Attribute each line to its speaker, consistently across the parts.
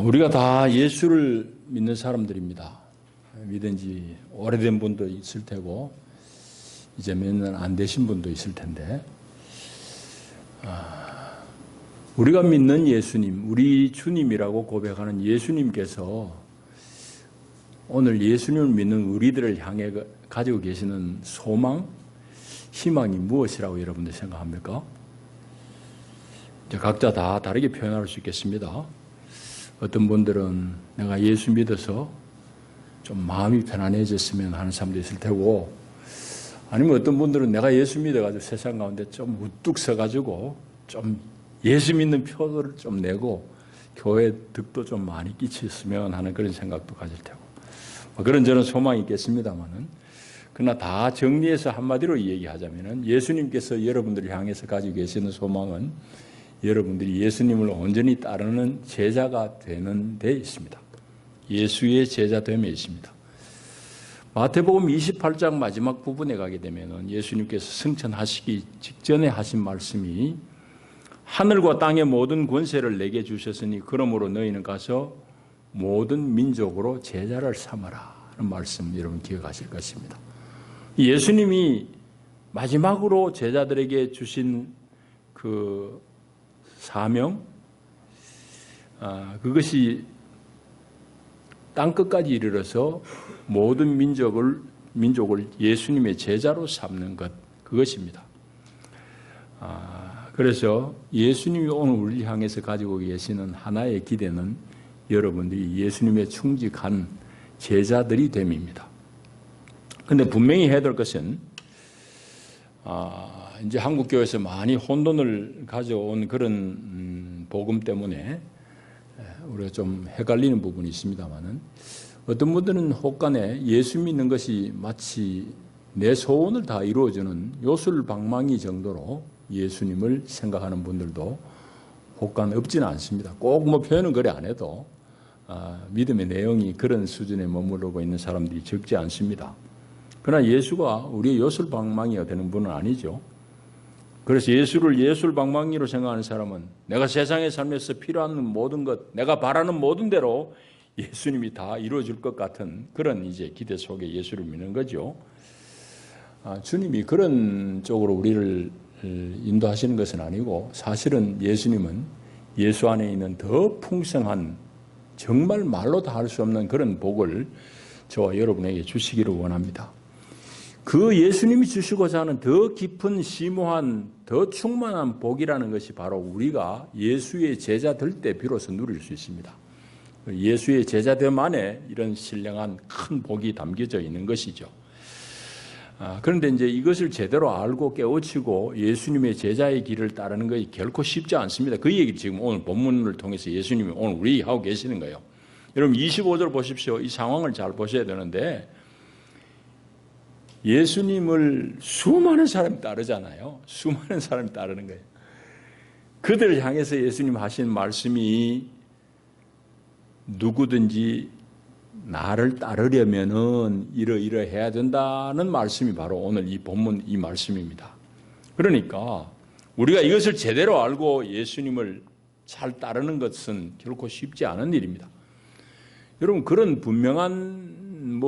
Speaker 1: 우리가 다 예수를 믿는 사람들입니다. 믿은 지 오래된 분도 있을 테고 이제 몇 년 안 되신 분도 있을 텐데, 우리가 믿는 예수님, 우리 주님이라고 고백하는 예수님께서 오늘 예수님을 믿는 우리들을 향해 가지고 계시는 소망, 희망이 무엇이라고 여러분들 생각합니까? 각자 다 다르게 표현할 수 있겠습니다. 어떤 분들은 내가 예수 믿어서 좀 마음이 편안해졌으면 하는 사람도 있을 테고, 아니면 어떤 분들은 내가 예수 믿어가지고 세상 가운데 좀 우뚝 서가지고 좀 예수 믿는 표를 좀 내고 교회 득도 좀 많이 끼쳤으면 하는 그런 생각도 가질 테고, 그런 저는 소망이 있겠습니다만은, 그러나 다 정리해서 한마디로 얘기하자면은 예수님께서 여러분들을 향해서 가지고 계시는 소망은 여러분들이 예수님을 온전히 따르는 제자가 되는 데 있습니다. 예수의 제자됨에 있습니다. 마태복음 28장 마지막 부분에 가게 되면은 예수님께서 승천하시기 직전에 하신 말씀이 하늘과 땅의 모든 권세를 내게 주셨으니 그러므로 너희는 가서 모든 민족으로 제자를 삼아라 하는 말씀 여러분 기억하실 것입니다. 예수님이 마지막으로 제자들에게 주신 그 사명, 그것이 땅끝까지 이르러서 모든 민족을 예수님의 제자로 삼는 것, 그것입니다. 그래서 예수님이 오늘 우리를 향해서 가지고 계시는 하나의 기대는 여러분들이 예수님의 충직한 제자들이 됨입니다. 그런데 분명히 해야 될 것은, 이제 한국교회에서 많이 혼돈을 가져온 그런 복음 때문에 우리가 좀 헷갈리는 부분이 있습니다만은, 어떤 분들은 혹간에 예수 믿는 것이 마치 내 소원을 다 이루어주는 요술방망이 정도로 예수님을 생각하는 분들도 혹간 없지는 않습니다. 꼭 뭐 표현은 그래 안 해도 믿음의 내용이 그런 수준에 머무르고 있는 사람들이 적지 않습니다. 그러나 예수가 우리의 요술방망이가 되는 분은 아니죠. 그래서 예수를 예술방망이로 생각하는 사람은 내가 세상에 살면서 필요한 모든 것, 내가 바라는 모든 대로 예수님이 다 이루어질 것 같은 그런 이제 기대 속에 예수를 믿는 거죠. 주님이 그런 쪽으로 우리를 인도하시는 것은 아니고, 사실은 예수님은 예수 안에 있는 더 풍성한, 정말 말로 다 할 수 없는 그런 복을 저와 여러분에게 주시기를 원합니다. 그 예수님이 주시고자 하는 더 깊은 심오한 더 충만한 복이라는 것이 바로 우리가 예수의 제자 될 때 비로소 누릴 수 있습니다. 예수의 제자됨 안에 이런 신령한 큰 복이 담겨져 있는 것이죠. 그런데 이제 이것을 제대로 알고 깨우치고 예수님의 제자의 길을 따르는 것이 결코 쉽지 않습니다. 그 얘기를 지금 오늘 본문을 통해서 예수님이 오늘 우리 하고 계시는 거예요. 여러분 25절 보십시오. 이 상황을 잘 보셔야 되는데, 예수님을 수많은 사람이 따르잖아요. 수많은 사람이 따르는 거예요. 그들을 향해서 예수님 하신 말씀이 누구든지 나를 따르려면은 이러해야 된다는 말씀이 바로 오늘 이 본문 이 말씀입니다. 그러니까 우리가 이것을 제대로 알고 예수님을 잘 따르는 것은 결코 쉽지 않은 일입니다. 여러분 그런 분명한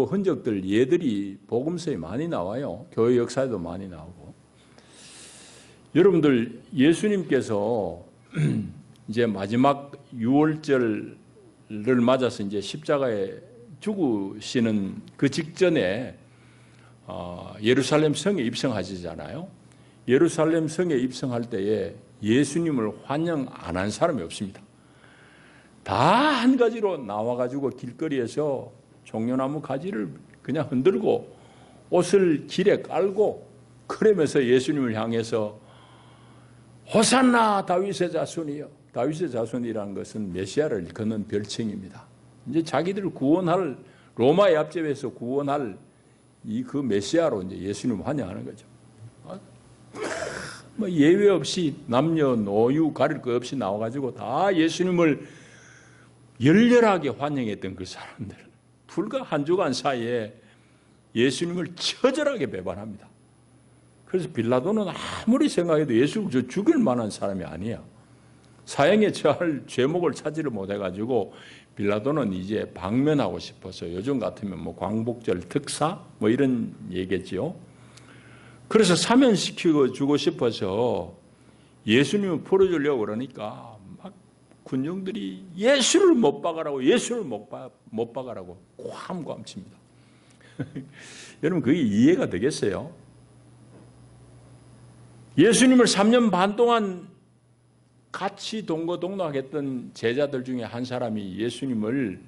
Speaker 1: 흔적들, 예들이 복음서에 많이 나와요. 교회 역사에도 많이 나오고. 여러분들 예수님께서 이제 마지막 유월절을 맞아서 이제 십자가에 죽으시는 그 직전에 예루살렘 성에 입성하시잖아요. 예루살렘 성에 입성할 때에 예수님을 환영 안 한 사람이 없습니다. 다 한 가지로 나와가지고 길거리에서 종려나무 가지를 그냥 흔들고 옷을 길에 깔고 그러면서 예수님을 향해서 호산나 다윗의 자손이여. 다윗의 자손이라는 것은 메시아를 걷는 별칭입니다. 이제 자기들을 구원할, 로마의 앞제에서 구원할 그 메시아로 이제 예수님을 환영하는 거죠. 예외 없이 남녀 노유 가릴 것 없이 나와가지고 다 예수님을 열렬하게 환영했던 그 사람들, 불과 한 주간 사이에 예수님을 처절하게 배반합니다. 그래서 빌라도는 아무리 생각해도 예수를 죽일 만한 사람이 아니야. 사형에 처할 죄목을 찾지를 못해가지고 빌라도는 이제 방면하고 싶어서 요즘 같으면 뭐 광복절 특사 뭐 이런 얘기겠지요. 그래서 사면시키고 주고 싶어서 예수님을 풀어주려고 그러니까 막 군중들이 예수를 못 박아라고 예수를 못 박아라고 꽝꽝 칩니다. 여러분 그게 이해가 되겠어요? 예수님을 3년 반 동안 같이 동거동락했던 제자들 중에 한 사람이 예수님을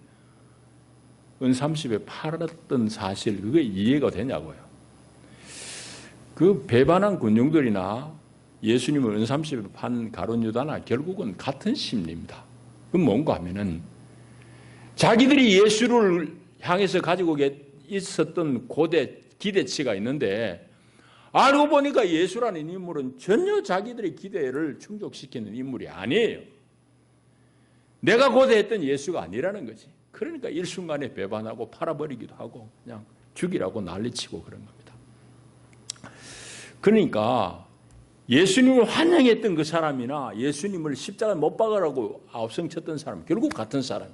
Speaker 1: 은30에 팔았던 사실 그게 이해가 되냐고요. 그 배반한 군중들이나 예수님을 은30에 판 가룟 유다나 결국은 같은 심리입니다. 그건 뭔가 하면은 자기들이 예수를 향해서 가지고 있었던 고대 기대치가 있는데 알고 보니까 예수라는 인물은 전혀 자기들의 기대를 충족시키는 인물이 아니에요. 내가 고대했던 예수가 아니라는 거지. 그러니까 일순간에 배반하고 팔아버리기도 하고 그냥 죽이라고 난리치고 그런 겁니다. 그러니까 예수님을 환영했던 그 사람이나 예수님을 십자가에 못 박으라고 아우성쳤던 사람 결국 같은 사람.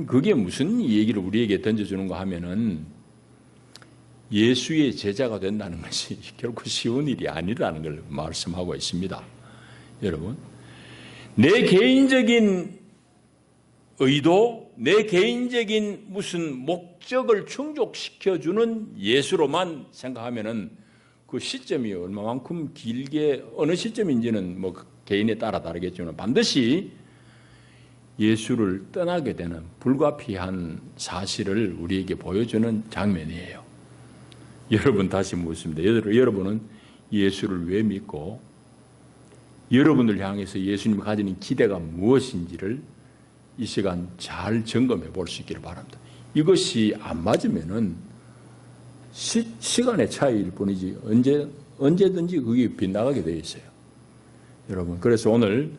Speaker 1: 그게 무슨 얘기를 우리에게 던져주는가 하면은 예수의 제자가 된다는 것이 결코 쉬운 일이 아니라는 걸 말씀하고 있습니다. 여러분, 내 개인적인 의도, 내 개인적인 무슨 목적을 충족시켜주는 예수로만 생각하면은 그 시점이 얼마만큼 길게 어느 시점인지는 뭐 개인에 따라 다르겠지만 반드시 예수를 떠나게 되는 불가피한 사실을 우리에게 보여주는 장면이에요. 여러분 다시 묻습니다. 여러분은 예수를 왜 믿고 여러분을 향해서 예수님이 가지는 기대가 무엇인지를 이 시간 잘 점검해 볼 수 있기를 바랍니다. 이것이 안 맞으면은 시간의 차이일 뿐이지 언제든지 그게 빗나가게 되어 있어요. 여러분, 그래서 오늘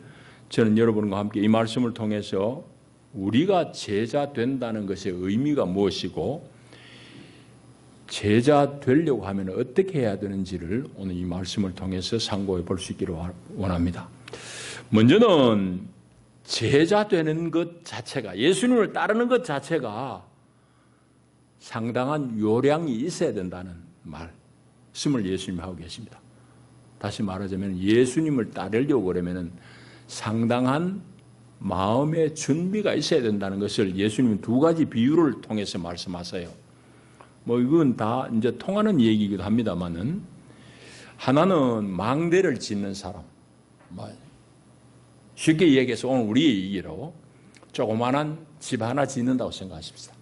Speaker 1: 저는 여러분과 함께 이 말씀을 통해서 우리가 제자 된다는 것의 의미가 무엇이고 제자 되려고 하면 어떻게 해야 되는지를 오늘 이 말씀을 통해서 상고해 볼 수 있기를 원합니다. 먼저는 제자 되는 것 자체가 예수님을 따르는 것 자체가 상당한 요량이 있어야 된다는 말씀을 예수님이 하고 계십니다. 다시 말하자면 예수님을 따르려고 그러면 상당한 마음의 준비가 있어야 된다는 것을 예수님은 두 가지 비유를 통해서 말씀하세요. 뭐 이건 다 이제 통하는 얘기이기도 합니다만은 하나는 망대를 짓는 사람. 쉽게 얘기해서 오늘 우리의 얘기로 조그마한 집 하나 짓는다고 생각하십시다.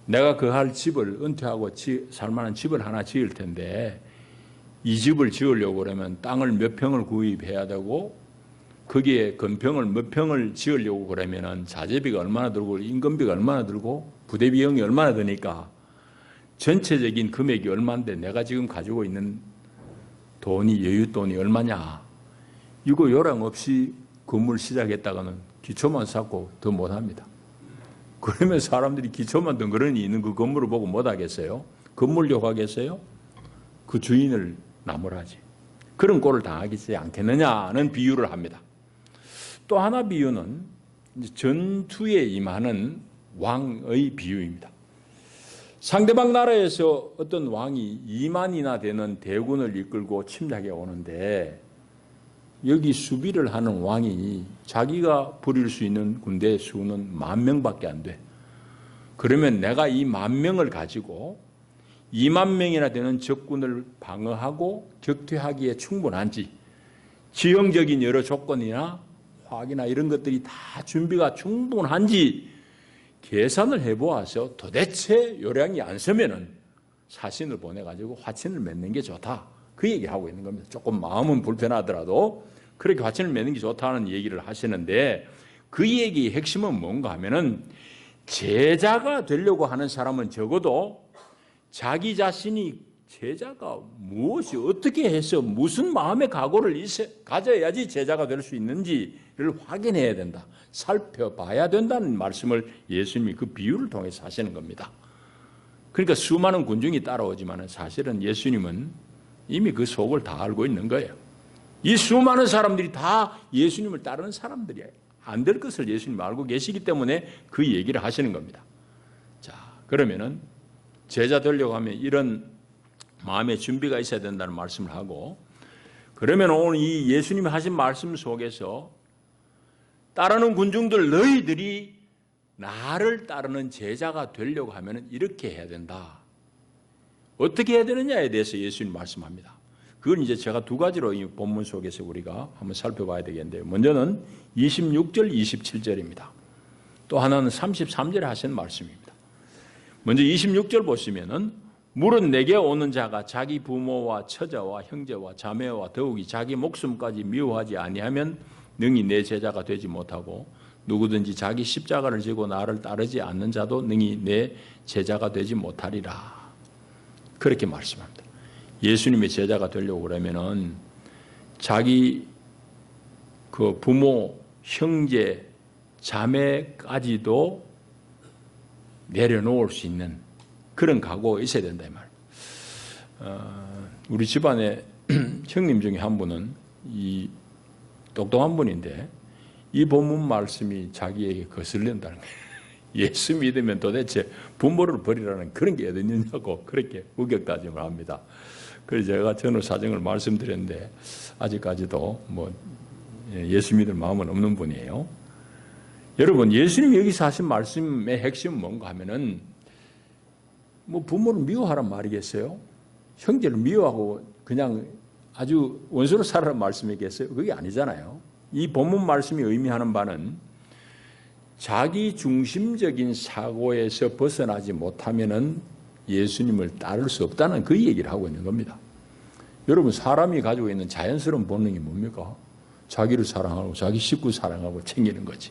Speaker 1: 내가 그 할 집을 은퇴하고 살만한 집을 하나 지을 텐데 이 집을 지으려고 그러면 땅을 몇 평을 구입해야 되고 거기에 건평을 몇 평을 지으려고 그러면은 자재비가 얼마나 들고 인건비가 얼마나 들고 부대 비용이 얼마나 드니까 전체적인 금액이 얼마인데 내가 지금 가지고 있는 돈이 여윳돈이 얼마냐. 이거 요랑 없이 건물 시작했다가는 기초만 쌓고 더 못합니다. 그러면 사람들이 기초만 덩그러니 있는 그 건물을 보고 못하겠어요? 건물력 하겠어요? 그 주인을 나무라지. 그런 꼴을 당하지 않겠느냐는 비유를 합니다. 또 하나 비유는 전투에 임하는 왕의 비유입니다. 상대방 나라에서 어떤 왕이 2만이나 되는 대군을 이끌고 침략해 오는데 여기 수비를 하는 왕이 자기가 부릴 수 있는 군대 수는 10,000명밖에 안 돼. 그러면 내가 이 10,000명을 가지고 20,000명이나 되는 적군을 방어하고 격퇴하기에 충분한지 지형적인 여러 조건이나 화학이나 이런 것들이 다 준비가 충분한지 계산을 해보아서 도대체 요량이 안 서면은 사신을 보내가지고 화친을 맺는 게 좋다. 그 얘기를 하고 있는 겁니다. 조금 마음은 불편하더라도 그렇게 화친을 맺는 게 좋다는 얘기를 하시는데 그 얘기의 핵심은 뭔가 하면은 제자가 되려고 하는 사람은 적어도 자기 자신이 제자가 무엇이 어떻게 해서 무슨 마음의 각오를 가져야지 제자가 될 수 있는지를 확인해야 된다. 살펴봐야 된다는 말씀을 예수님이 그 비유를 통해서 하시는 겁니다. 그러니까 수많은 군중이 따라오지만 사실은 예수님은 이미 그 속을 다 알고 있는 거예요. 이 수많은 사람들이 다 예수님을 따르는 사람들이에요. 안 될 것을 예수님 알고 계시기 때문에 그 얘기를 하시는 겁니다. 자, 그러면은 제자 되려고 하면 이런 마음의 준비가 있어야 된다는 말씀을 하고, 그러면 오늘 이 예수님이 하신 말씀 속에서 따르는 군중들, 너희들이 나를 따르는 제자가 되려고 하면 이렇게 해야 된다. 어떻게 해야 되느냐에 대해서 예수님 말씀합니다. 그건 이제 제가 두 가지로 이 본문 속에서 우리가 한번 살펴봐야 되겠는데요. 먼저는 26절, 27절입니다. 또 하나는 33절에 하신 말씀입니다. 먼저 26절 보시면은 물은 내게 오는 자가 자기 부모와 처자와 형제와 자매와 더욱이 자기 목숨까지 미워하지 아니하면 능히 내 제자가 되지 못하고 누구든지 자기 십자가를 지고 나를 따르지 않는 자도 능히 내 제자가 되지 못하리라. 그렇게 말씀합니다. 예수님의 제자가 되려고 그러면은 자기 그 부모, 형제, 자매까지도 내려놓을 수 있는 그런 각오가 있어야 된다 이 말. 우리 집안에 형님 중에 한 분은 이 똑똑한 분인데 이 본문 말씀이 자기에게 거슬린다는 거예요. 예수 믿으면 도대체 부모를 버리라는 그런 게 어디 있느냐고 그렇게 우격다짐을 합니다. 그래서 제가 전후 사정을 말씀드렸는데 아직까지도 뭐 예수 믿을 마음은 없는 분이에요. 여러분, 예수님이 여기서 하신 말씀의 핵심은 뭔가 하면은 뭐 부모를 미워하란 말이겠어요? 형제를 미워하고 그냥 아주 원수로 살아라는 말씀이겠어요? 그게 아니잖아요. 이 본문 말씀이 의미하는 바는 자기 중심적인 사고에서 벗어나지 못하면은 예수님을 따를 수 없다는 그 얘기를 하고 있는 겁니다. 여러분, 사람이 가지고 있는 자연스러운 본능이 뭡니까? 자기를 사랑하고 자기 식구 사랑하고 챙기는 거지.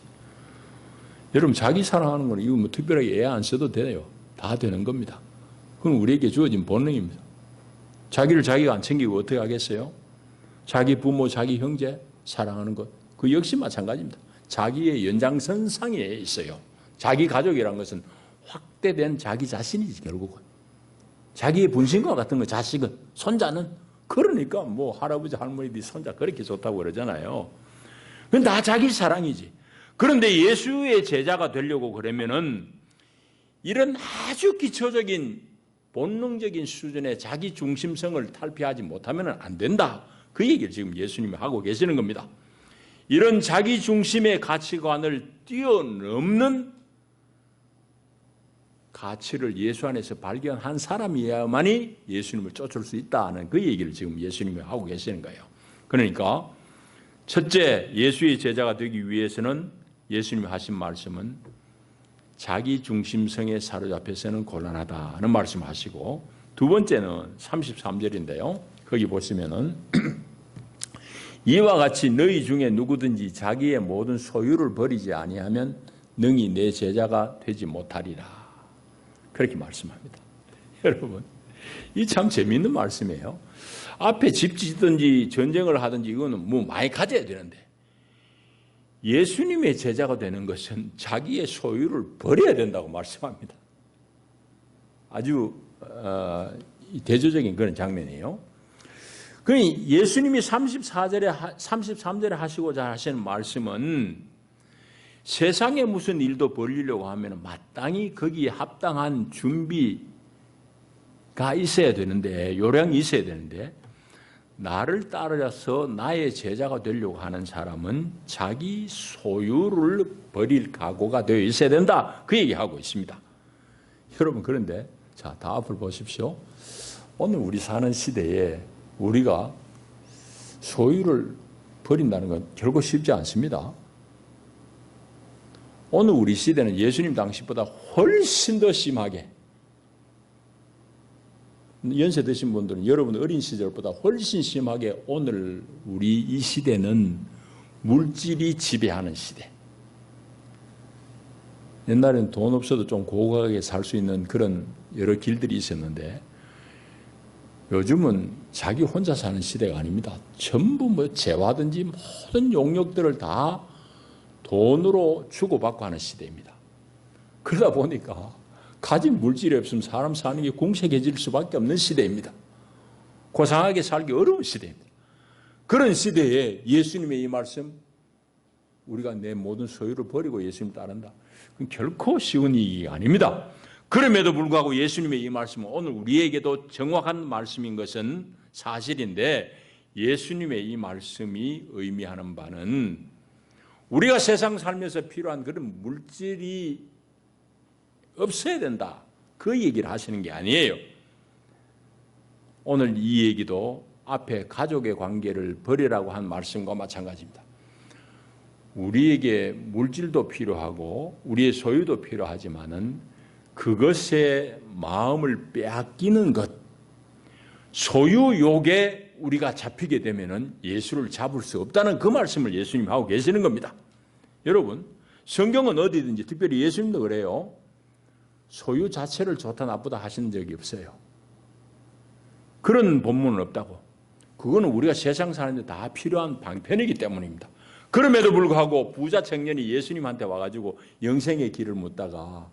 Speaker 1: 여러분, 자기 사랑하는 건 이거 뭐 특별하게 애 안 써도 돼요. 다 되는 겁니다. 그건 우리에게 주어진 본능입니다. 자기를 자기가 안 챙기고 어떻게 하겠어요? 자기 부모, 자기 형제 사랑하는 것, 그 역시 마찬가지입니다. 자기의 연장선상에 있어요. 자기 가족이란 것은 확대된 자기 자신이지 결국은. 자기의 분신과 같은 거, 자식은, 손자는. 그러니까 뭐 할아버지, 할머니, 손자 그렇게 좋다고 그러잖아요. 그건 다 자기 사랑이지. 그런데 예수의 제자가 되려고 그러면은 이런 아주 기초적인 본능적인 수준의 자기 중심성을 탈피하지 못하면 안 된다. 그 얘기를 지금 예수님이 하고 계시는 겁니다. 이런 자기 중심의 가치관을 뛰어넘는 가치를 예수 안에서 발견한 사람이야만이 예수님을 쫓을 수 있다는 그 얘기를 지금 예수님이 하고 계시는 거예요. 그러니까 첫째, 예수의 제자가 되기 위해서는 예수님이 하신 말씀은 자기 중심성에 사로잡혀서는 곤란하다는 말씀하시고, 두 번째는 33절인데요. 거기 보시면은 이와 같이 너희 중에 누구든지 자기의 모든 소유를 버리지 아니하면 능히 내 제자가 되지 못하리라. 그렇게 말씀합니다. 여러분, 이 참 재미있는 말씀이에요. 앞에 집 짓든지 전쟁을 하든지 이거는 뭐 많이 가져야 되는데 예수님의 제자가 되는 것은 자기의 소유를 버려야 된다고 말씀합니다. 아주 대조적인 그런 장면이에요. 그러니 예수님이 33절에 하시고자 하시는 말씀은 세상에 무슨 일도 벌리려고 하면 마땅히 거기에 합당한 준비가 있어야 되는데, 요령이 있어야 되는데, 나를 따라서 나의 제자가 되려고 하는 사람은 자기 소유를 버릴 각오가 되어 있어야 된다. 그 얘기하고 있습니다. 여러분, 그런데 자, 다 앞을 보십시오. 오늘 우리 사는 시대에 우리가 소유를 버린다는 건 결코 쉽지 않습니다. 오늘 우리 시대는 예수님 당시보다 훨씬 더 심하게, 연세 드신 분들은 여러분 어린 시절보다 훨씬 심하게 오늘 우리 이 시대는 물질이 지배하는 시대. 옛날에는 돈 없어도 좀 고가하게 살 수 있는 그런 여러 길들이 있었는데 요즘은 자기 혼자 사는 시대가 아닙니다. 전부 뭐 재화든지 모든 용역들을 다 돈으로 주고받고 하는 시대입니다. 그러다 보니까 가진 물질이 없으면 사람 사는 게 궁색해질 수밖에 없는 시대입니다. 고상하게 살기 어려운 시대입니다. 그런 시대에 예수님의 이 말씀, 우리가 내 모든 소유를 버리고 예수님 따른다. 그건 결코 쉬운 일이 아닙니다. 그럼에도 불구하고 예수님의 이 말씀은 오늘 우리에게도 정확한 말씀인 것은 사실인데, 예수님의 이 말씀이 의미하는 바는 우리가 세상 살면서 필요한 그런 물질이 없어야 된다, 그 얘기를 하시는 게 아니에요. 오늘 이 얘기도 앞에 가족의 관계를 버리라고 한 말씀과 마찬가지입니다. 우리에게 물질도 필요하고 우리의 소유도 필요하지만은 그것에 마음을 빼앗기는 것, 소유욕에 우리가 잡히게 되면은 예수를 잡을 수 없다는 그 말씀을 예수님 하고 계시는 겁니다. 여러분, 성경은 어디든지, 특별히 예수님도 그래요, 소유 자체를 좋다 나쁘다 하시는 적이 없어요. 그런 본문은 없다고. 그거는 우리가 세상 사는데 다 필요한 방편이기 때문입니다. 그럼에도 불구하고 부자 청년이 예수님한테 와가지고 영생의 길을 묻다가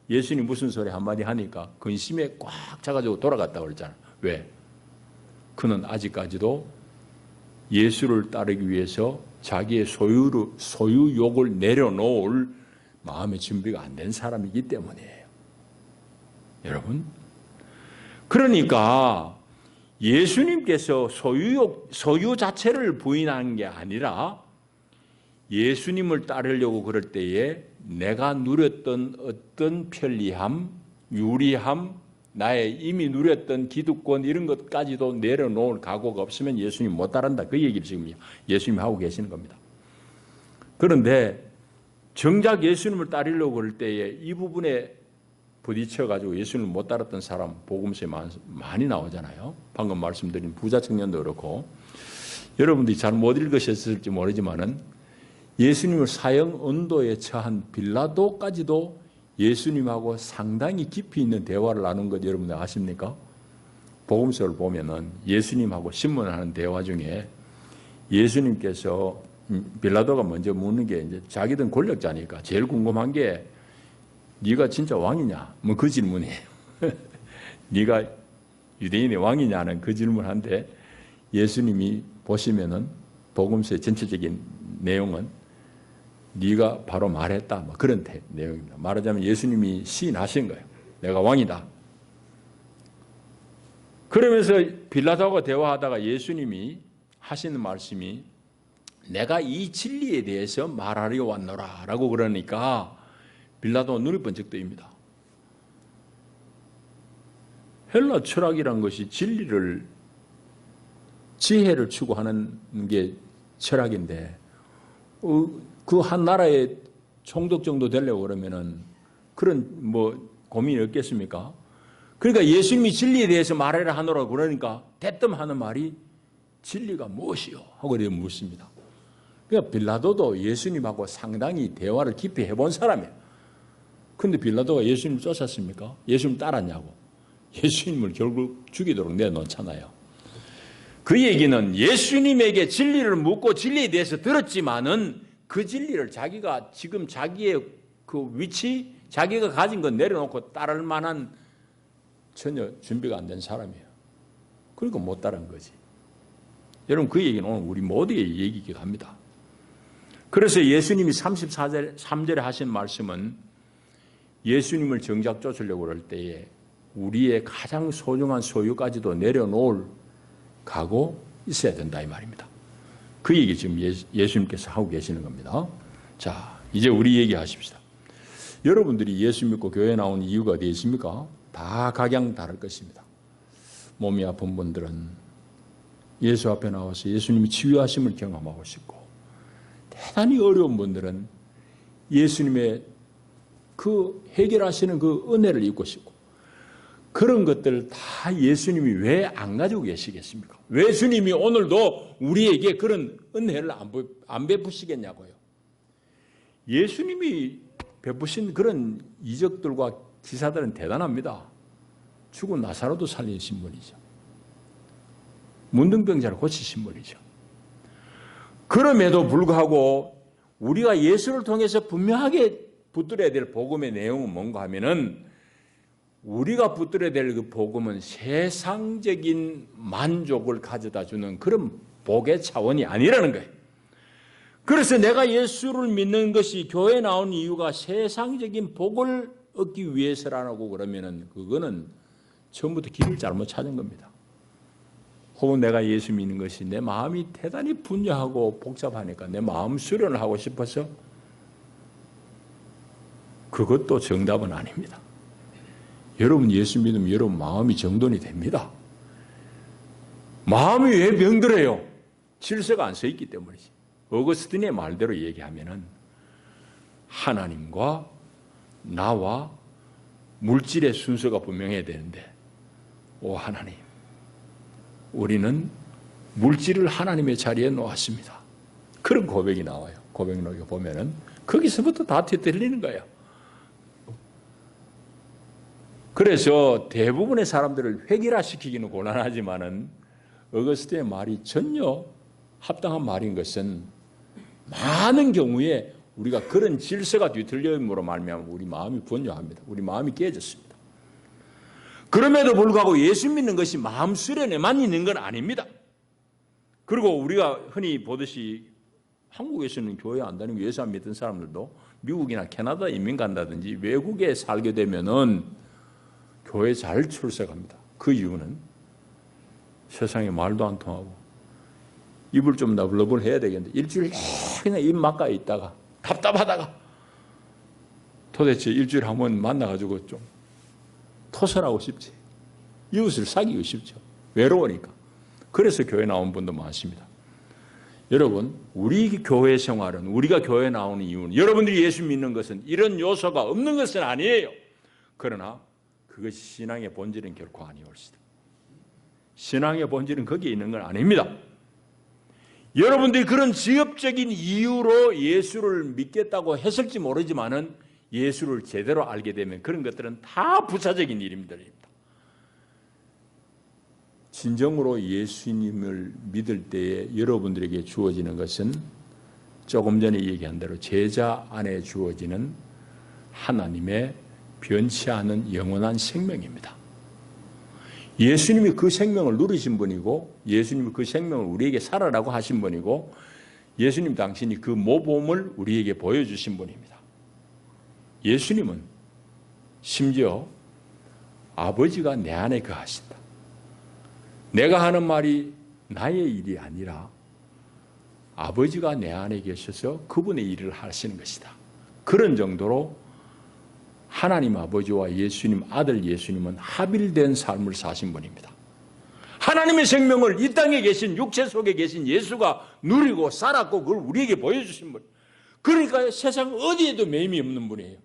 Speaker 1: 예수님 무슨 소리 한마디 하니까 근심에 꽉 차가지고 돌아갔다고 그랬잖아요. 왜? 그는 아직까지도 예수를 따르기 위해서 자기의 소유욕을 내려놓을 마음의 준비가 안 된 사람이기 때문이에요. 여러분, 그러니까 예수님께서 소유 자체를 부인하는 게 아니라 예수님을 따르려고 그럴 때에 내가 누렸던 어떤 편리함, 유리함, 나의 이미 누렸던 기득권 이런 것까지도 내려놓을 각오가 없으면 예수님 못 따른다, 그 얘기를 지금 예수님이 하고 계시는 겁니다. 그런데 정작 예수님을 따르려고 그럴 때에 이 부분에 부딪혀가지고 예수님을 못 따랐던 사람 복음서에 많이 나오잖아요. 방금 말씀드린 부자 청년도 그렇고, 여러분들이 잘 못 읽으셨을지 모르지만은 예수님을 사형 언도에 처한 빌라도까지도 예수님하고 상당히 깊이 있는 대화를 나눈 것 여러분들 아십니까? 복음서를 보면은 예수님하고 신문하는 대화 중에 예수님께서 빌라도가 먼저 묻는 게, 이제 자기든 권력자니까 제일 궁금한 게 네가 진짜 왕이냐? 뭐 그 질문이에요. 네가 유대인의 왕이냐는 그 질문한데, 예수님이 보시면은 복음서의 전체적인 내용은 네가 바로 말했다, 뭐 그런 내용입니다. 말하자면 예수님이 시인하신 거예요. 내가 왕이다. 그러면서 빌라도하고 대화하다가 예수님이 하시는 말씀이 내가 이 진리에 대해서 말하려 왔노라 라고 그러니까 빌라도가 눈이 번쩍 뜨입니다. 헬라 철학이란 것이 진리를, 지혜를 추구하는 게 철학인데 그 한 나라의 총독 정도 되려고 그러면은 그런 뭐 고민이 없겠습니까? 그러니까 예수님이 진리에 대해서 말하라 하노라 그러니까 대뜸 하는 말이 진리가 무엇이요? 하고 이렇게 묻습니다. 그러니까 빌라도도 예수님하고 상당히 대화를 깊이 해본 사람이에요. 그런데 빌라도가 예수님을 쫓았습니까? 예수님 따랐냐고. 예수님을 결국 죽이도록 내놓잖아요. 그 얘기는 예수님에게 진리를 묻고 진리에 대해서 들었지만은 그 진리를 자기가 지금 자기의 그 위치, 자기가 가진 건 내려놓고 따를 만한 전혀 준비가 안 된 사람이에요. 그러니까 못 따른 거지. 여러분, 그 얘기는 오늘 우리 모두의 얘기이기도 합니다. 그래서 예수님이 33절에 하신 말씀은 예수님을 정작 쫓으려고 그럴 때에 우리의 가장 소중한 소유까지도 내려놓을 각오 있어야 된다, 이 말입니다. 그 얘기 지금 예수님께서 하고 계시는 겁니다. 자, 이제 우리 얘기하십시다. 여러분들이 예수 믿고 교회 나온 이유가 어디에 있습니까? 다 각양 다를 것입니다. 몸이 아픈 분들은 예수 앞에 나와서 예수님이 치유하심을 경험하고 싶고, 대단히 어려운 분들은 예수님의 그 해결하시는 그 은혜를 입고 싶고, 그런 것들을 다 예수님이 왜 안 가지고 계시겠습니까? 왜 주님이 오늘도 우리에게 그런 은혜를 안 베푸시겠냐고요. 예수님이 베푸신 그런 이적들과 기사들은 대단합니다. 죽은 나사로도 살리신 분이죠. 문둥병자를 고치신 분이죠. 그럼에도 불구하고 우리가 예수를 통해서 분명하게 붙들어야 될 복음의 내용은 뭔가 하면은, 우리가 붙들어야 될 그 복음은 세상적인 만족을 가져다 주는 그런 복의 차원이 아니라는 거예요. 그래서 내가 예수를 믿는 것이 교회에 나온 이유가 세상적인 복을 얻기 위해서라고 그러면은 그거는 처음부터 길을 잘못 찾은 겁니다. 혹은 내가 예수 믿는 것이 내 마음이 대단히 분주하고 복잡하니까 내 마음 수련을 하고 싶어서, 그것도 정답은 아닙니다. 여러분 예수 믿으면 여러분 마음이 정돈이 됩니다. 마음이 왜 병들어요? 질서가 안 서 있기 때문이지. 어거스틴의 말대로 얘기하면은 하나님과 나와 물질의 순서가 분명해야 되는데, 오 하나님, 우리는 물질을 하나님의 자리에 놓았습니다. 그런 고백이 나와요. 고백록에 보면은 거기서부터 다 뒤틀리는 거예요. 그래서 대부분의 사람들을 획일화시키기는 곤란하지만은 어거스틴의 말이 전혀 합당한 말인 것은, 많은 경우에 우리가 그런 질서가 뒤틀림으로 말미암아 우리 마음이 분주합니다. 우리 마음이 깨졌습니다. 그럼에도 불구하고 예수 믿는 것이 마음 수련에만 있는 건 아닙니다. 그리고 우리가 흔히 보듯이 한국에서는 교회 안 다니고 예수 안 믿던 사람들도 미국이나 캐나다 이민 간다든지 외국에 살게 되면은 교회 잘 출석합니다. 그 이유는 세상에 말도 안 통하고 입을 좀 너블너블 해야 되겠는데 일주일 그냥 입 막가에 있다가 답답하다가 도대체 일주일에 한 번 만나가지고 좀 토설하고 싶지. 이웃을 사귀고 싶죠. 외로우니까. 그래서 교회 나온 분도 많습니다. 여러분, 우리 교회 생활은, 우리가 교회 나오는 이유는, 여러분들이 예수 믿는 것은 이런 요소가 없는 것은 아니에요. 그러나 그것이 신앙의 본질은 결코 아니올시다. 신앙의 본질은 거기에 있는 건 아닙니다. 여러분들이 그런 직업적인 이유로 예수를 믿겠다고 했을지 모르지만은 예수를 제대로 알게 되면 그런 것들은 다 부차적인 일들입니다. 진정으로 예수님을 믿을 때에 여러분들에게 주어지는 것은 조금 전에 얘기한 대로 제자 안에 주어지는 하나님의 변치 않은 영원한 생명입니다. 예수님이 그 생명을 누리신 분이고, 예수님이 그 생명을 우리에게 살아라고 하신 분이고, 예수님 당신이 그 모범을 우리에게 보여주신 분입니다. 예수님은 심지어 아버지가 내 안에 거하신다. 내가 하는 말이 나의 일이 아니라 아버지가 내 안에 계셔서 그분의 일을 하시는 것이다. 그런 정도로 하나님 아버지와 예수님 아들 예수님은 합일된 삶을 사신 분입니다. 하나님의 생명을 이 땅에 계신 육체 속에 계신 예수가 누리고 살았고 그걸 우리에게 보여주신 분. 그러니까 세상 어디에도 매임이 없는 분이에요.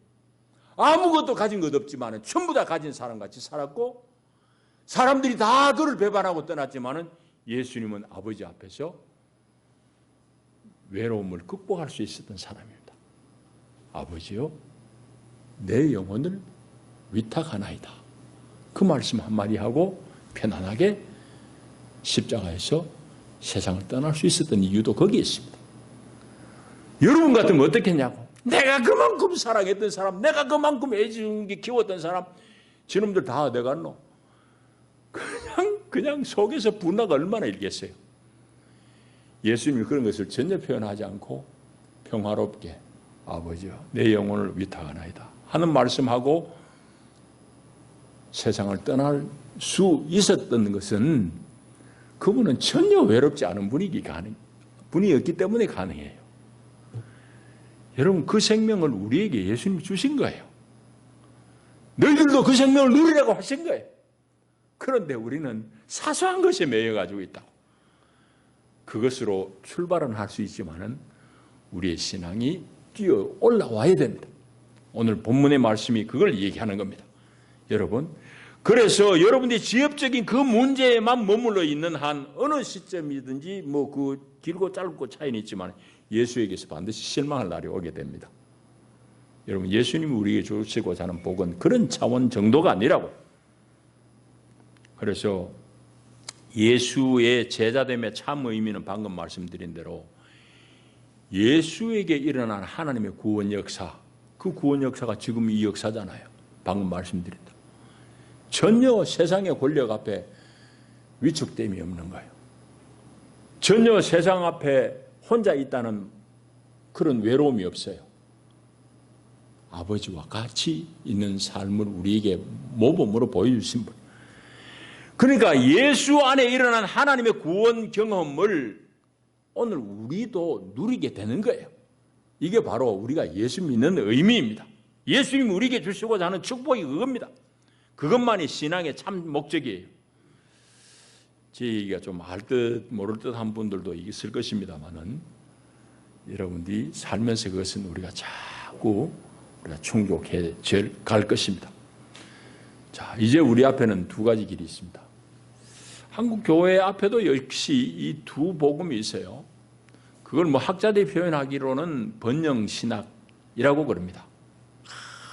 Speaker 1: 아무것도 가진 것 없지만 전부 다 가진 사람같이 살았고, 사람들이 다 그를 배반하고 떠났지만 예수님은 아버지 앞에서 외로움을 극복할 수 있었던 사람입니다. 아버지요, 내 영혼을 위탁하나이다. 그 말씀 한마디 하고 편안하게 십자가에서 세상을 떠날 수 있었던 이유도 거기에 있습니다. 여러분 같으면 어떻게 했냐고. 내가 그만큼 사랑했던 사람, 내가 그만큼 애지중지 키웠던 사람, 저놈들 다 어디 갔노? 그냥 속에서 분노가 얼마나 일겠어요. 예수님이 그런 것을 전혀 표현하지 않고 평화롭게 아버지여 내 영혼을 위탁하나이다 하는 말씀하고 세상을 떠날 수 있었던 것은 그분은 전혀 외롭지 않은 분이었기 때문에 가능해요. 여러분, 그 생명을 우리에게 예수님이 주신 거예요. 너희들도 그 생명을 누리라고 하신 거예요. 그런데 우리는 사소한 것에 매여가지고 있다고. 그것으로 출발은 할 수 있지만은 우리의 신앙이 뛰어 올라와야 됩니다. 오늘 본문의 말씀이 그걸 얘기하는 겁니다. 여러분, 그래서 여러분들이 지엽적인 그 문제에만 머물러 있는 한 어느 시점이든지 뭐 그 길고 짧고 차이는 있지만 예수에게서 반드시 실망할 날이 오게 됩니다. 여러분, 예수님이 우리에게 주시고자 하는 복은 그런 차원 정도가 아니라고. 그래서 예수의 제자됨의 참 의미는 방금 말씀드린 대로 예수에게 일어난 하나님의 구원 역사, 그 구원 역사가 지금 이 역사잖아요. 방금 말씀드린 대로. 전혀 세상의 권력 앞에 위축됨이 없는 거예요. 전혀 세상 앞에 혼자 있다는 그런 외로움이 없어요. 아버지와 같이 있는 삶을 우리에게 모범으로 보여주신 분. 그러니까 예수 안에 일어난 하나님의 구원 경험을 오늘 우리도 누리게 되는 거예요. 이게 바로 우리가 예수 믿는 의미입니다. 예수님이 우리에게 주시고자 하는 축복이 그겁니다. 그것만이 신앙의 참 목적이에요. 제 얘기가 좀 알 듯 모를 듯한 분들도 있을 것입니다만은 여러분들이 살면서 그것은 우리가 자꾸 우리가 충족해 갈 것입니다. 자, 이제 우리 앞에는 두 가지 길이 있습니다. 한국 교회 앞에도 역시 이 두 복음이 있어요. 그걸 뭐 학자들이 표현하기로는 번영신학이라고 그럽니다.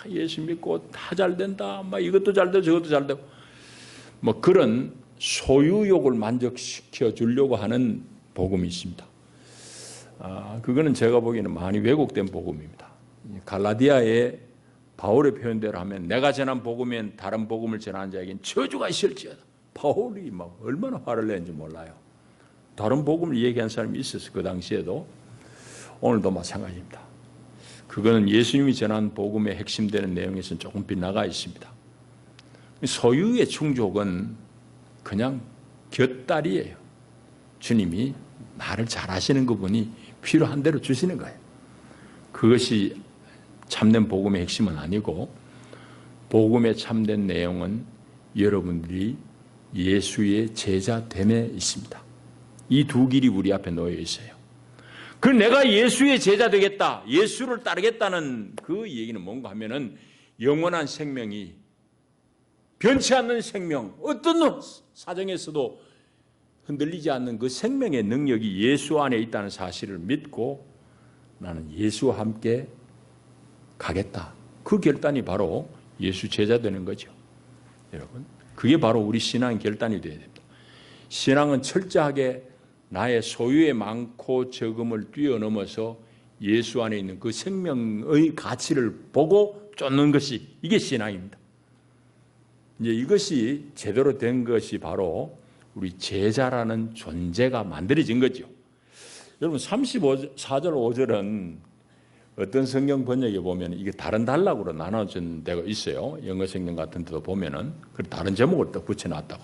Speaker 1: 예수 믿고 다 잘 된다. 막 이것도 잘 되고 저것도 잘 되고. 뭐 그런 소유욕을 만족시켜 주려고 하는 복음이 있습니다. 그거는 제가 보기에는 많이 왜곡된 복음입니다. 갈라디아의 바울의 표현대로 하면 내가 전한 복음엔 다른 복음을 전하는 자에겐 저주가 있을지어다. 바울이 막 얼마나 화를 냈는지 몰라요. 다른 복음을 얘기한 사람이 있었어요. 그 당시에도. 오늘도 마찬가지입니다. 그거는 예수님이 전한 복음의 핵심되는 내용에서는 조금 빗나가 있습니다. 소유의 충족은 그냥 곁다리예요. 주님이 나를 잘 아시는 그분이 필요한 대로 주시는 거예요. 그것이 참된 복음의 핵심은 아니고 복음의 참된 내용은 여러분들이 예수의 제자됨에 있습니다. 이 두 길이 우리 앞에 놓여 있어요. 그 내가 예수의 제자 되겠다, 예수를 따르겠다는 그 얘기는 뭔가 하면은 영원한 생명이 변치 않는 생명, 어떤 사정에서도 흔들리지 않는 그 생명의 능력이 예수 안에 있다는 사실을 믿고 나는 예수와 함께 가겠다. 그 결단이 바로 예수 제자 되는 거죠. 여러분, 그게 바로 우리 신앙의 결단이 되어야 됩니다. 신앙은 철저하게 나의 소유의 많고 적음을 뛰어넘어서 예수 안에 있는 그 생명의 가치를 보고 쫓는 것이 이게 신앙입니다. 이제 이것이 제대로 된 것이 바로 우리 제자라는 존재가 만들어진 거죠. 여러분 34절 5절은 어떤 성경 번역에 보면 이게 다른 단락으로 나눠진 데가 있어요. 영어 성경 같은 데도 보면은 다른 제목을 또 붙여놨다고.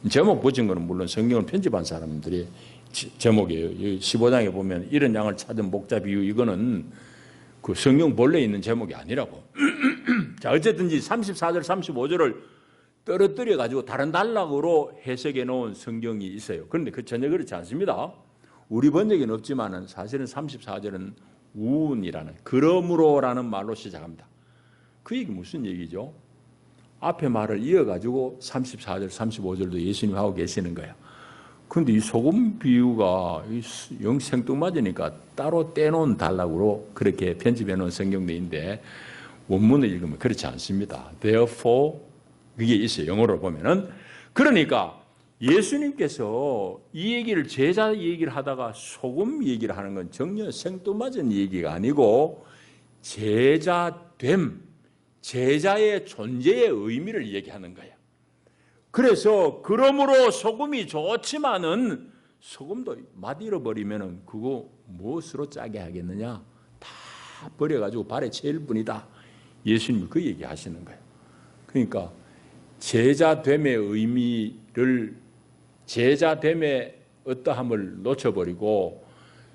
Speaker 1: 제목 붙인 거는 물론 성경을 편집한 사람들이 제목이에요. 15장에 보면 이런 양을 찾은 목자 비유, 이거는 그 성경 본래에 있는 제목이 아니라고. 자, 어쨌든지 34절 35절을 떨어뜨려 가지고 다른 단락으로 해석해 놓은 성경이 있어요. 그런데 그 전혀 그렇지 않습니다. 우리 번역에는 없지만은 사실은 34절은 우운이라는, 그러므로라는 말로 시작합니다. 그 얘기 무슨 얘기죠? 앞에 말을 이어가지고 34절, 35절도 예수님이 하고 계시는 거예요. 그런데 이 소금 비유가 영 생뚱맞으니까 따로 떼놓은 단락으로 그렇게 편집해 놓은 성경들인데 원문을 읽으면 그렇지 않습니다. Therefore, 그게 있어요. 영어로 보면은. 그러니까 예수님께서 이 얘기를, 제자 얘기를 하다가 소금 얘기를 하는 건 전혀 생뚱맞은 얘기가 아니고 제자됨, 제자의 존재의 의미를 얘기하는 거예요. 그래서 그러므로 소금이 좋지만은 소금도 맛 잃어버리면은 그거 무엇으로 짜게 하겠느냐? 다 버려가지고 발에 채일 뿐이다. 예수님이 그 얘기 하시는 거예요. 그러니까 제자됨의 의미를, 제자됨의 어떠함을 놓쳐버리고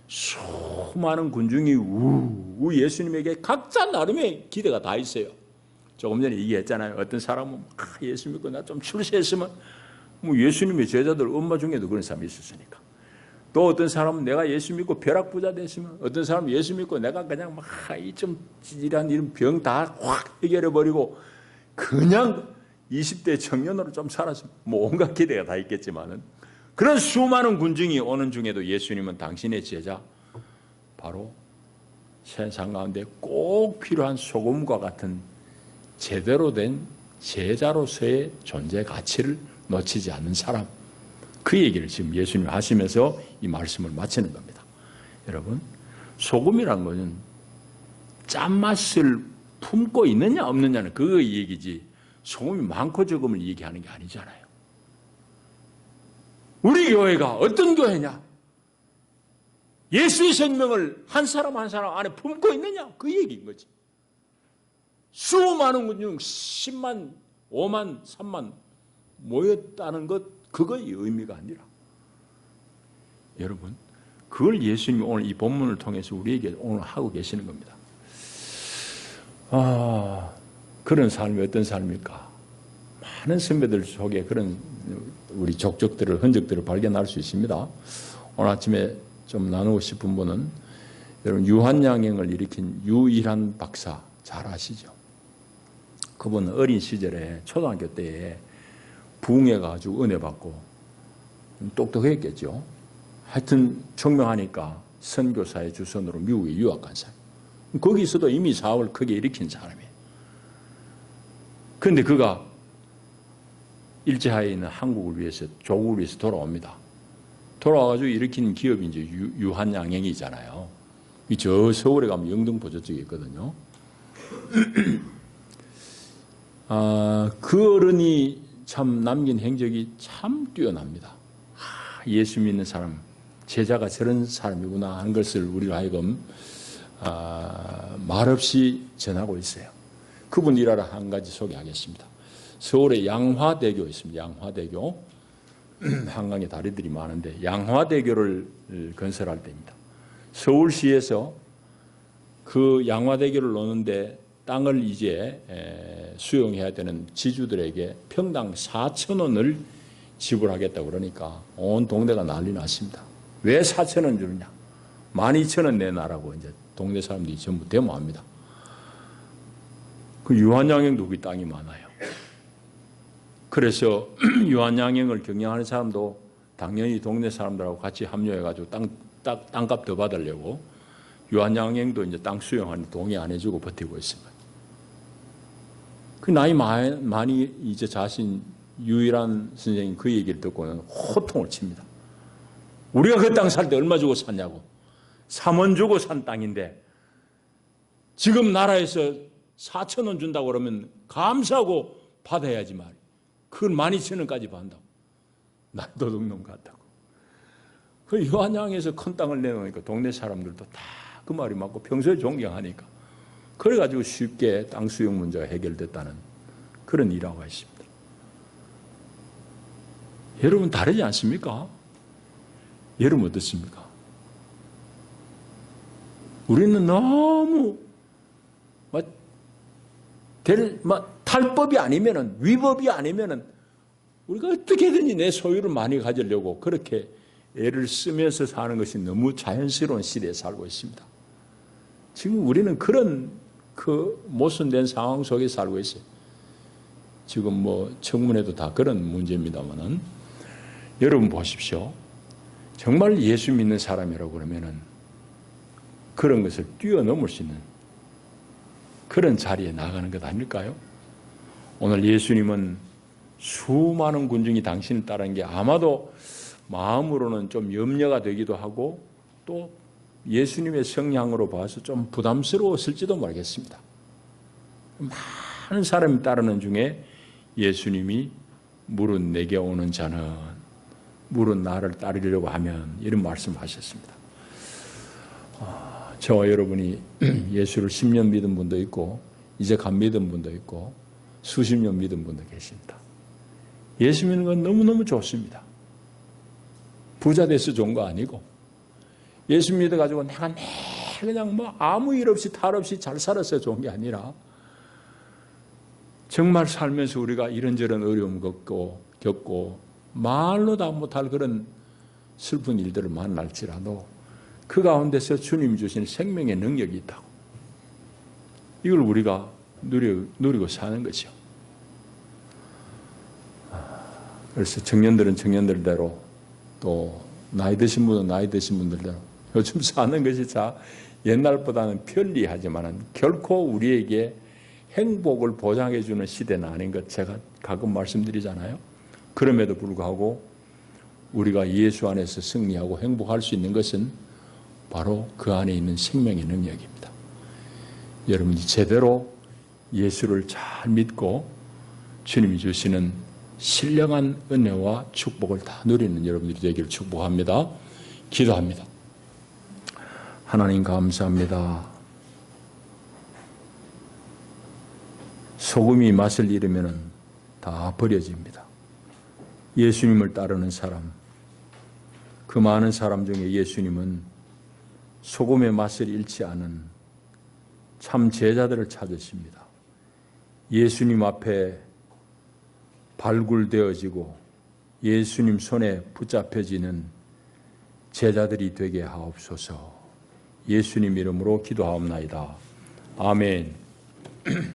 Speaker 1: 수많은 군중이 예수님에게 각자 나름의 기대가 다 있어요. 조금 전에 얘기했잖아요. 어떤 사람은 예수 믿고 나 좀 출세했으면, 뭐 예수님의 제자들 엄마 중에도 그런 사람이 있었으니까. 또 어떤 사람은 내가 예수 믿고 벼락부자 됐으면, 어떤 사람은 예수 믿고 내가 그냥 막 이 좀 찌질한 이런 병 다 확 해결해버리고 그냥 20대 청년으로 좀 살았으면, 뭐 온갖 기대가 다 있겠지만은, 그런 수많은 군중이 오는 중에도 예수님은 당신의 제자, 바로 세상 가운데 꼭 필요한 소금과 같은 제대로 된 제자로서의 존재 가치를 놓치지 않는 사람, 그 얘기를 지금 예수님이 하시면서 이 말씀을 마치는 겁니다. 여러분, 소금이란 것은 짠맛을 품고 있느냐 없느냐는 그 얘기지, 소금이 많고 적음을 얘기하는 게 아니잖아요. 우리 교회가 어떤 교회냐? 예수의 생명을 한 사람 한 사람 안에 품고 있느냐? 그 얘기인 거지. 수많은 군 중 10만, 5만, 3만 모였다는 것, 그거의 의미가 아니라, 여러분, 그걸 예수님이 오늘 이 본문을 통해서 우리에게 오늘 하고 계시는 겁니다. 그런 삶이 어떤 삶일까? 많은 선배들 속에 그런 우리 족적들을, 흔적들을 발견할 수 있습니다. 오늘 아침에 좀 나누고 싶은 분은 여러분 유한양행을 일으킨 유일한 박사 잘 아시죠? 그분은 어린 시절에 초등학교 때에 부흥해가지고 은혜 받고 똑똑했겠죠. 하여튼 청명하니까 선교사의 주선으로 미국에 유학 간 사람. 거기서도 이미 사업을 크게 일으킨 사람이에요. 그런데 그가 일제하에 있는 한국을 위해서, 조국을 위해서 돌아옵니다. 돌아와가지고 일으킨 기업이 이제 유한양행이잖아요. 저 서울에 가면 영등포저 쪽에 있거든요. 그 어른이 참 남긴 행적이 참 뛰어납니다. 예수 믿는 사람, 제자가 저런 사람이구나 하는 것을 우리로 하여금 말없이 전하고 있어요. 그분 일화를 한 가지 소개하겠습니다. 서울에 양화대교 있습니다. 양화대교. 한강에 다리들이 많은데 양화대교를 건설할 때입니다. 서울시에서 그 양화대교를 놓는데 땅을 이제 수용해야 되는 지주들에게 평당 4,000원을 지불하겠다고 그러니까 온 동네가 난리 났습니다. 왜 4,000원 주느냐? 12,000원 내놔라고 이제 동네 사람들이 전부 데모합니다. 그 유한양행도 그 땅이 많아요. 그래서 유한양행을 경영하는 사람도 당연히 동네 사람들하고 같이 합류해가지고 땅값 더 받으려고 유한양행도 이제 땅 수용하는 동의 안 해주고 버티고 있습니다. 그 나이 많이 이제 자신 유일한 선생님 그 얘기를 듣고는 호통을 칩니다. 우리가 그 땅 살 때 얼마 주고 샀냐고. 3원 주고 산 땅인데 지금 나라에서 4,000원 준다고 그러면 감사하고 받아야지 말이야. 그걸 12,000원까지 받는다고. 난 도둑놈 같다고. 그 유한양에서 큰 땅을 내놓으니까 동네 사람들도 다 그 말이 맞고 평소에 존경하니까. 그래가지고 쉽게 땅 수용 문제가 해결됐다는 그런 일화가 있습니다. 여러분 다르지 않습니까? 여러분 어떻습니까? 우리는 너무 탈법이 아니면은, 위법이 아니면은 우리가 어떻게든지 내 소유를 많이 가지려고 그렇게 애를 쓰면서 사는 것이 너무 자연스러운 시대에 살고 있습니다. 지금 우리는 그런 모순된 상황 속에 살고 있어요. 지금 청문회도 다 그런 문제입니다만은 여러분 보십시오. 정말 예수 믿는 사람이라고 그러면은 그런 것을 뛰어넘을 수 있는 그런 자리에 나가는 것 아닐까요? 오늘 예수님은 수많은 군중이 당신을 따르는 게 아마도 마음으로는 좀 염려가 되기도 하고 또 예수님의 성향으로 봐서 좀 부담스러웠을지도 모르겠습니다. 많은 사람이 따르는 중에 예수님이 물은 내게 오는 자는 물은 나를 따르려고 하면 이런 말씀하셨습니다. 저와 여러분이 예수를 10년 믿은 분도 있고 이제 간 믿은 분도 있고 수십 년 믿은 분도 계십니다. 예수 믿는 건 너무너무 좋습니다. 부자 돼서 좋은 거 아니고 예수 믿어가지고 내가 그냥 아무 일 없이 탈 없이 잘 살았어야 좋은 게 아니라 정말 살면서 우리가 이런저런 어려움 겪고 말로 다 못할 그런 슬픈 일들을 만날지라도 그 가운데서 주님 주신 생명의 능력이 있다고. 이걸 우리가 누리고 사는 거죠. 그래서 청년들은 청년들대로 또 나이 드신 분은 나이 드신 분들대로 요즘 사는 것이 옛날보다는 편리하지만 결코 우리에게 행복을 보장해 주는 시대는 아닌 것 제가 가끔 말씀드리잖아요. 그럼에도 불구하고 우리가 예수 안에서 승리하고 행복할 수 있는 것은 바로 그 안에 있는 생명의 능력입니다. 여러분이 제대로 예수를 잘 믿고 주님이 주시는 신령한 은혜와 축복을 다 누리는 여러분들이 되기를 축복합니다. 기도합니다. 하나님 감사합니다. 소금이 맛을 잃으면 다 버려집니다. 예수님을 따르는 사람, 그 많은 사람 중에 예수님은 소금의 맛을 잃지 않은 참 제자들을 찾으십니다. 예수님 앞에 발굴되어지고 예수님 손에 붙잡혀지는 제자들이 되게 하옵소서. 예수님 이름으로 기도하옵나이다. 아멘.